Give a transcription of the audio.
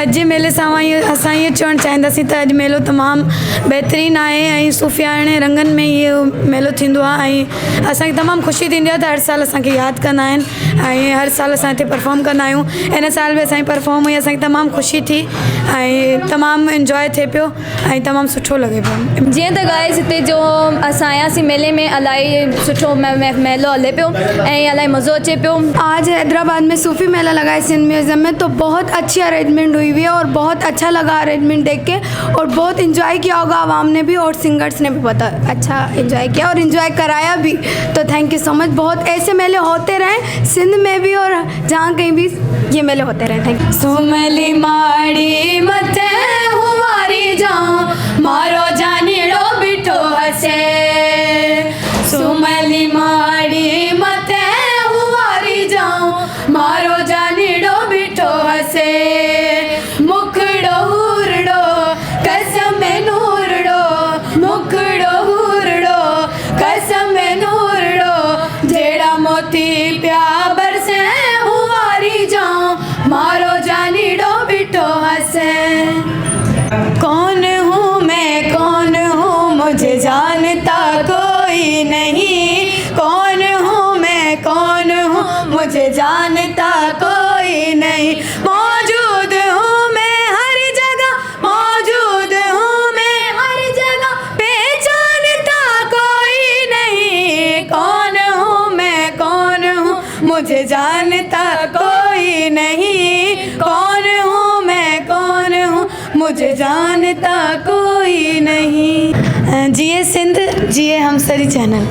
अॼु जे मेले सां असां इहो चवणु चाहींदासीं त अॼु मेलो तमामु बहितरीनु आहे ऐं सूफ़ियाणे रंगनि में इहो मेलो थींदो आहे ऐं असांखे तमामु ख़ुशी थींदी आहे त हर साल असांखे यादि कंदा आहिनि ऐं हर साल असां हिते परफॉर्म कंदा आहियूं। हिन साल बि असांजी परफॉर्म हुई, असांखे तमामु ख़ुशी थी ऐं तमामु इंजॉय थिए पियो ऐं तमामु सुठो लॻे पियो। जीअं त गाइस हिते जो असां आयासीं मेले में इलाही सुठो मेलो हले पियो ऐं इलाही मज़ो अचे पियो। आज हैदराबाद में सूफ़ी मेला लगा है सिंध म्यूज़ियम में, तो बहुत अच्छी अरेंजमेंट हुई हुई है और बहुत अच्छा लगा अरेंजमेंट देख के और बहुत इन्जॉय किया होगा आवाम ने भी और सिंगर्स ने भी बहुत अच्छा इन्जॉय किया और इन्जॉय कराया भी। तो थैंक यू सो मच। बहुत ऐसे मेले होते रहें सिंध में भी और जहाँ कहीं भी ये मेले होते रहें। Thank you. सुमली माड़ी मथे हुवारी जाऊं मारो जानीड़ो बिठो हसे, सुमली माड़ी मथे हुवारी जाऊं मारो जानीड़ो बिठो हसे, मुखड़ो हुरड़ो कसम नूरड़ो, मुखड़ो हुरड़ो कसम नूरड़ो, जेड़ा मोती प्या बरसे हुवारी जाऊं मारो जानीड़ो बिठो हसे। कौन हूँ मैं कौन हूँ मुझे जानता कोई नहीं, कौन हूँ मैं कौन हूँ मुझे जानता कोई नहीं, मौजूद हूँ मैं हर जगह, मौजूद हूँ मैं हर जगह, पहचानता कोई नहीं, कौन हूँ मैं कौन हूँ मुझे जानता कोई नहीं, कौन हूँ मैं कौन हूँ मुझे जानता कोई नहीं। जिए सिंध जिए हमसरी चैनल।